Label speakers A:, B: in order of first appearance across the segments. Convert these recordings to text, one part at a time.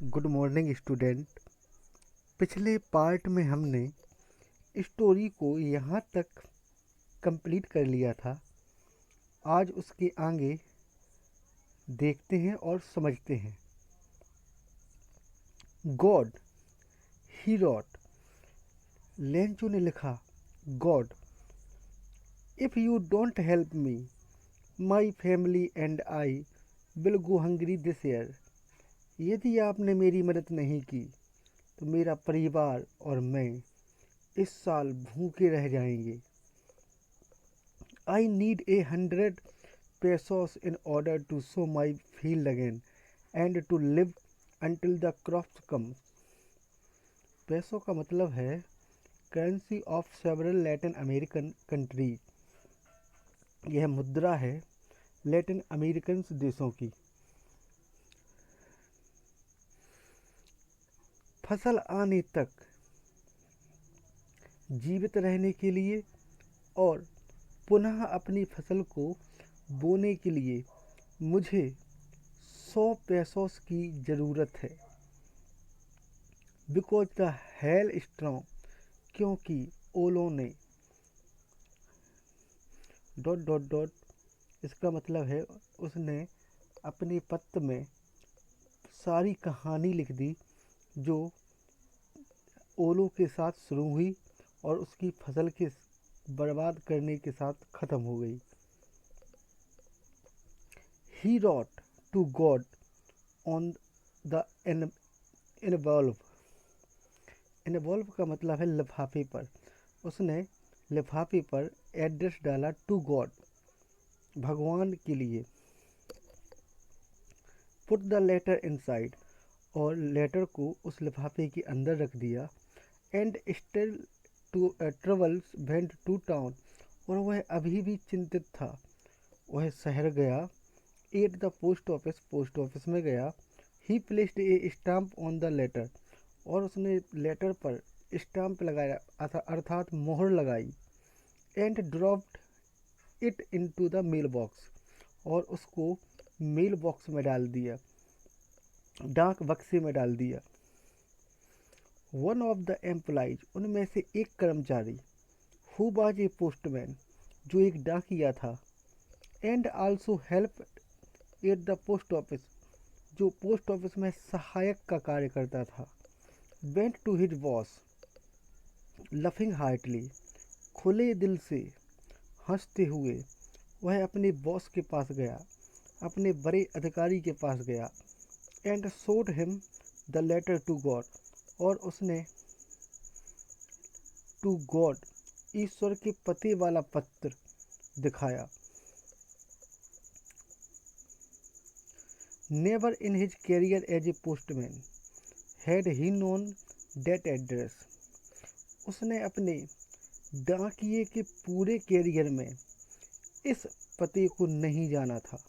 A: Good morning student. पिछले part में हमने स्टोरी को यहाँ तक कंप्लीट कर लिया था। आज उसके आगे देखते हैं और समझते हैं। गॉड ही रॉट। लेंचो ने लिखा, God, if you don't help me, my family and I will go hungry this year. यदि आपने मेरी मदद नहीं की तो मेरा परिवार और मैं इस साल भूखे रह जाएंगे। I need 100 pesos in order to sow my field again and to live until the crops come. पैसों का मतलब है currency of several Latin American countries. यह मुद्रा है लैटिन अमेरिकन देशों की। फसल आने तक जीवित रहने के लिए और पुनः अपनी फसल को बोने के लिए मुझे 100 पेसोस की ज़रूरत है। बिकॉज द हेल स्ट्रॉन्ग, क्योंकि ओलों ने डॉट डॉट डॉट। इसका मतलब है उसने अपने पत्र में सारी कहानी लिख दी जो ओलों के साथ शुरू हुई और उसकी फसल के बर्बाद करने के साथ ख़त्म हो गई। He wrote to god on the envelope. Envelope का मतलब है लिफाफे पर। उसने लिफाफे पर एड्रेस डाला टू गॉड, भगवान के लिए। पुट द लेटर इनसाइड, और लेटर को उस लिफाफे के अंदर रख दिया। And still to travels went to town, और वह अभी भी चिंतित था। वह शहर गया। At the post office, post office में गया। He placed a stamp on the letter, और उसने लेटर पर स्टाम्प लगाया अर्थात मोहर लगाई। And dropped it into the mail box, और उसको मेल बॉक्स में डाल दिया, डाक बक्से में डाल दिया। वन ऑफ द एम्प्लॉइज, उनमें से एक कर्मचारी, हु वाज ए पोस्टमैन, जो एक डाकिया था, and also help at the post office, जो पोस्ट ऑफिस में सहायक का कार्य करता था, went to his boss laughing heartily, खुले दिल से हंसते हुए वह अपने बॉस के पास गया, अपने बड़े अधिकारी के पास गया। And showed him the letter to God, और उसने टू गॉड, ईश्वर के पते वाला पत्र दिखाया। Never in his career as a postman had he known that address. उसने अपने डाकिये के पूरे कैरियर में इस पते को नहीं जाना था।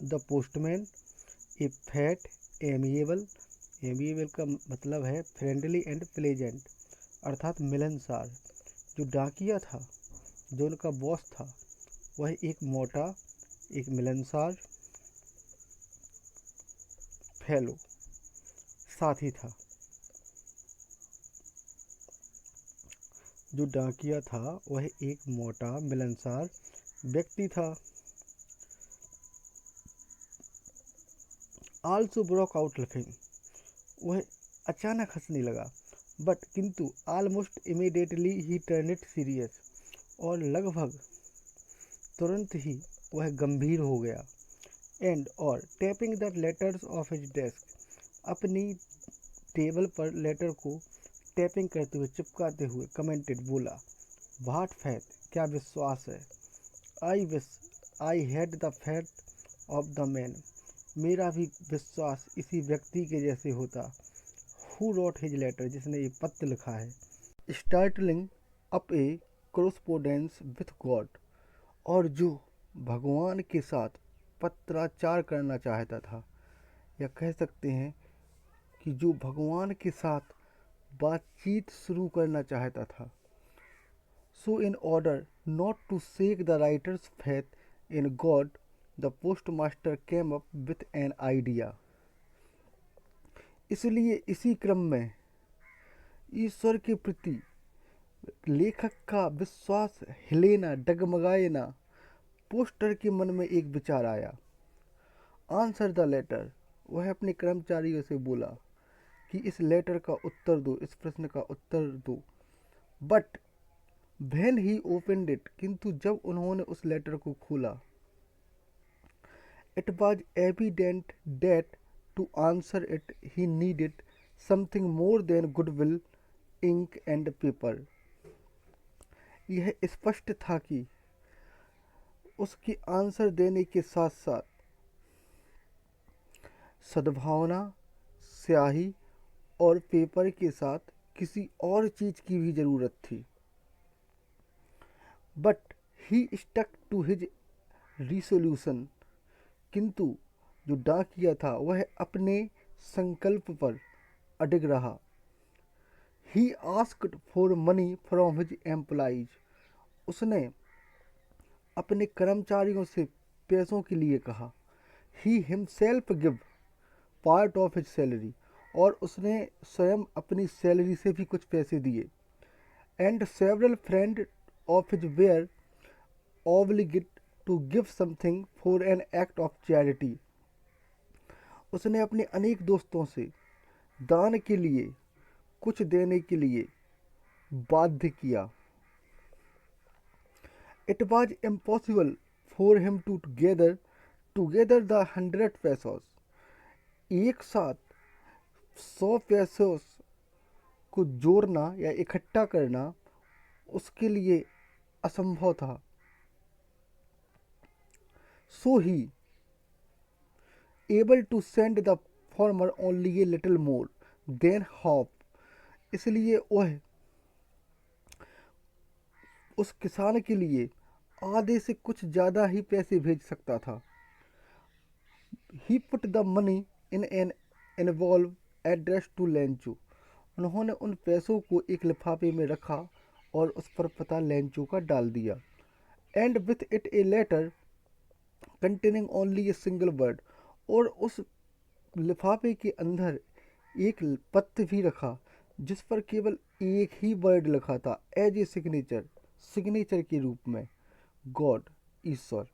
A: The postman A fat amiable, amiable का मतलब है फ्रेंडली एंड प्लेजेंट, अर्थात मिलनसार। जो डाकिया था, जो उनका बॉस था, वह एक मोटा, एक मिलनसार फेलो साथी था। जो डाकिया था वह एक मोटा मिलनसार व्यक्ति था। आल्सो ब्रोक आउट लफिंग, वह अचानक हंसने लगा। बट किंतु almost immediately he turn it serious, और लगभग तुरंत ही वह गंभीर हो गया। एंड और tapping the letters of his desk, अपनी टेबल पर लेटर को टैपिंग करते हुए, चिपकाते हुए कमेंटेड, बोला, व्हाट फैथ, क्या विश्वास है। I wish I had the faith of the man, मेरा भी विश्वास इसी व्यक्ति के जैसे होता। हु रोट हिज लेटर, जिसने ये पत्र लिखा है। Startling up A correspondence with God, और जो भगवान के साथ पत्राचार करना चाहता था, या कह सकते हैं कि जो भगवान के साथ बातचीत शुरू करना चाहता था। So in order not to shake the writer's faith in god, the post master came up with an idea. इसलिए इसी क्रम में ईश्वर के प्रति लेखक का विश्वास हिले ना, डगमगाए ना। पोस्टर के मन में एक विचार आया, आंसर द लेटर। वह अपने कर्मचारियों से बोला कि इस लेटर का उत्तर दो, इस प्रश्न का उत्तर दो। But when he opened it, किंतु जब उन्होंने उस लेटर को खोला, it was evident that to answer it he needed something more than goodwill, ink and paper. यह स्पष्ट था कि उसके आंसर देने के साथ साथ सद्भावना, स्याही और पेपर के साथ किसी और चीज की भी जरूरत थी। But he stuck to his resolution, किंतु जो डाकिया था वह अपने संकल्प पर अडिग रहा। He asked for money from his employees, उसने अपने कर्मचारियों से पैसों के लिए कहा। He himself give part of his salary, और उसने स्वयं अपनी सैलरी से भी कुछ पैसे दिए। And several friend of his were obligate to give something for an act of charity, उसने अपने अनेक दोस्तों से दान के लिए कुछ देने के लिए बाध्य किया। It was impossible for him to together the 100 पैसोस, एक साथ 100 पैसों को जोड़ना या इकट्ठा करना उसके लिए असंभव था। So he able to send the farmer only a little more than half, इसलिए वह उस किसान के लिए आधे से कुछ ज़्यादा ही पैसे भेज सकता था। He put the money in an envelope address to Lencho, उन्होंने उन पैसों को एक लिफाफे में रखा और उस पर पता लेंचो का डाल दिया। And with it a letter containing only a single word, और उस लिफाफे के अंदर एक पत्र भी रखा जिस पर केवल एक ही वर्ड लिखा था, एज ए सिग्नेचर के रूप में, God, Ishwar.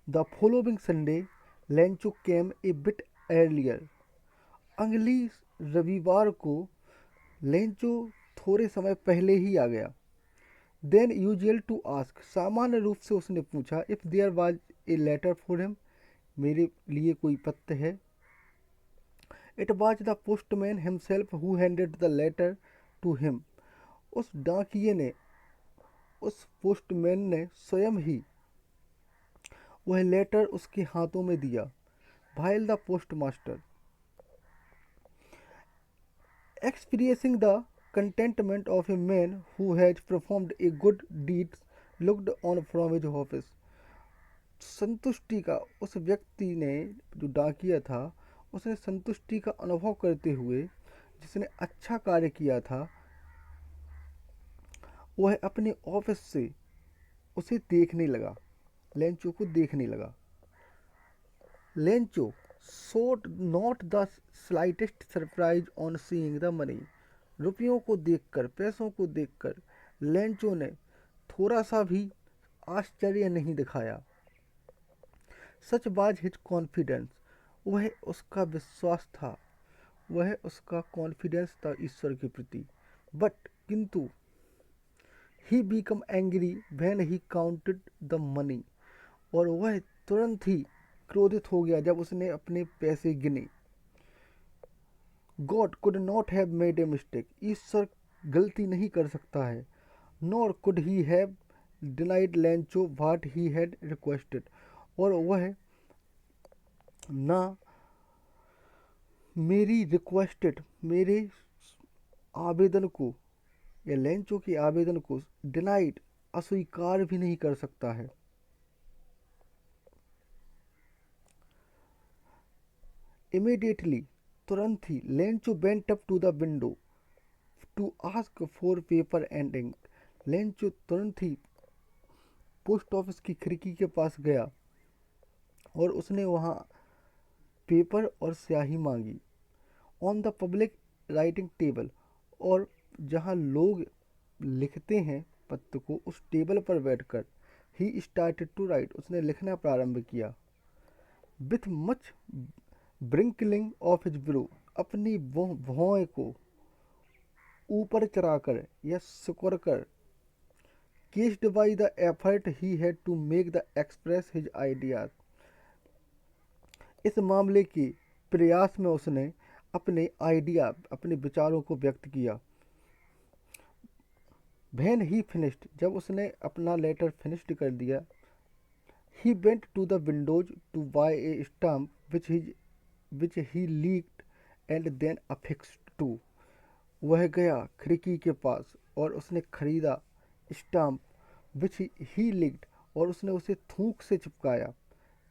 A: The following Sunday Lencho came A bit earlier, अगली रविवार को लेंचो थोड़े समय पहले ही आ गया। देन यूजुअल टू आस्क, सामान्य रूप से उसने पूछा, if there was a letter for him, मेरे लिए कोई पत्र है। It was the postman himself who handed the letter to him, उस डाकिये ने, उस पोस्टमैन ने स्वयं ही वह लेटर उसके हाथों में दिया। भाइल the post master experiencing the contentment of a man who has performed a good deed looked on from his office, संतुष्टि का उस व्यक्ति ने, जो डाकिया था, उसने संतुष्टि का अनुभव करते हुए जिसने अच्छा कार्य किया था, वह अपने ऑफिस से उसे देखने लगा, लेंचो को देखने लगा। Lencho showed not the slightest surprise on seeing the money, रुपयों को देखकर, पैसों को देखकर लेंचो ने थोड़ा सा भी आश्चर्य नहीं दिखाया। सच वाज हिज कॉन्फिडेंस, वह उसका विश्वास था, वह उसका कॉन्फिडेंस था ईश्वर के प्रति। बट किंतु he become angry when he counted the money, और वह तुरंत ही क्रोधित हो गया जब उसने अपने पैसे गिने। God could not have made a mistake, ईश्वर गलती नहीं कर सकता है। Nor could he have denied Lencho what he had requested, और वह ना मेरे आवेदन को या लेंचो के आवेदन को डिनाइड, अस्वीकार भी नहीं कर सकता है। इमीडिएटली, तुरंत ही, Lencho went up to the window to ask for paper and ink, Lencho तुरंत ही पोस्ट ऑफिस की खिड़की के पास गया और उसने वहाँ पेपर और स्याही मांगी। On the public writing table, और जहाँ लोग लिखते हैं पत्र को, उस टेबल पर बैठकर ही स्टार्टेड टू राइट, उसने लिखना प्रारंभ किया। With much wrinkling of his brow, अपनी भौं को ऊपर चढ़ाकर या सिकुड़कर, caused by the effort he had to make the express his ideas, इस मामले के प्रयास में उसने अपने आइडिया, अपने विचारों को व्यक्त किया। व्हेन ही फिनिश्ड, जब उसने अपना लेटर फिनिश्ड कर दिया, he went to the windows to buy a stamp which he licked and then affixed to, वह गया खिड़की के पास और उसने खरीदा स्टाम्प विच ही लीक्ड, और उसने उसे थूक से चिपकाया,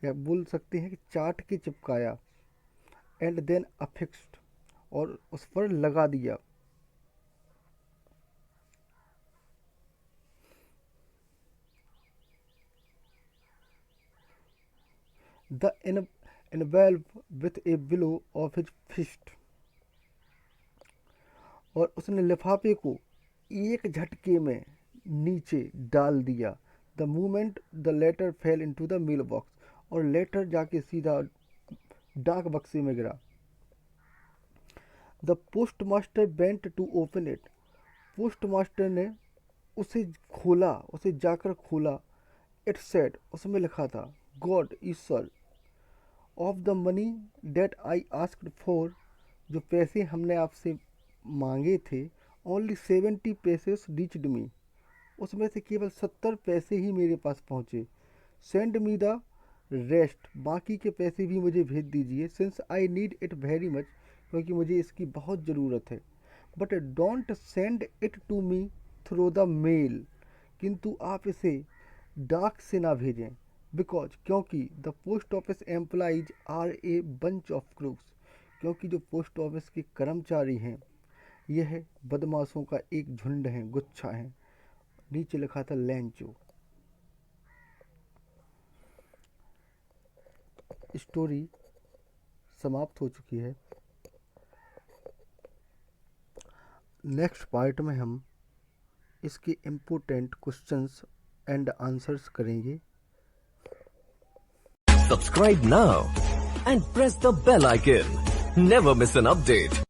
A: या बोल सकते हैं कि चाट के चिपकाया, एंड देन अफिक्स्ड, और उस पर लगा दिया। The envelope with a blow of his fist, और उसने लिफाफे को एक झटके में नीचे डाल दिया। The moment the letter fell into the mail box, और लेटर जाके सीधा डाक बक्से में गिरा। The postmaster went to open it, postmaster ने उसे खोला, उसे जाकर खोला। इट सेड, उसमें लिखा था, गॉड ईश्वर, of the money that I asked for, जो पैसे हमने आपसे मांगे थे, ओनली 70 पैसेस रीच्ड मी, उसमें से केवल 70 पैसे ही मेरे पास पहुँचे। सेंड मी द रेस्ट, बाकी के पैसे भी मुझे भेज दीजिए, since I need it very much, क्योंकि मुझे इसकी बहुत ज़रूरत है। But don't send it to me through the mail, किंतु आप इसे डाक से ना भेजें। बिकॉज, क्योंकि the post office employees are a bunch of crooks, क्योंकि जो पोस्ट ऑफिस के कर्मचारी हैं यह बदमाशों का एक झुंड है, गुच्छा है। नीचे लिखा था लैंचो। स्टोरी समाप्त हो चुकी है। नेक्स्ट पार्ट में हम इसके इम्पोर्टेंट क्वेश्चंस एंड आंसर्स करेंगे।
B: Subscribe now and press the bell icon. Never miss an update.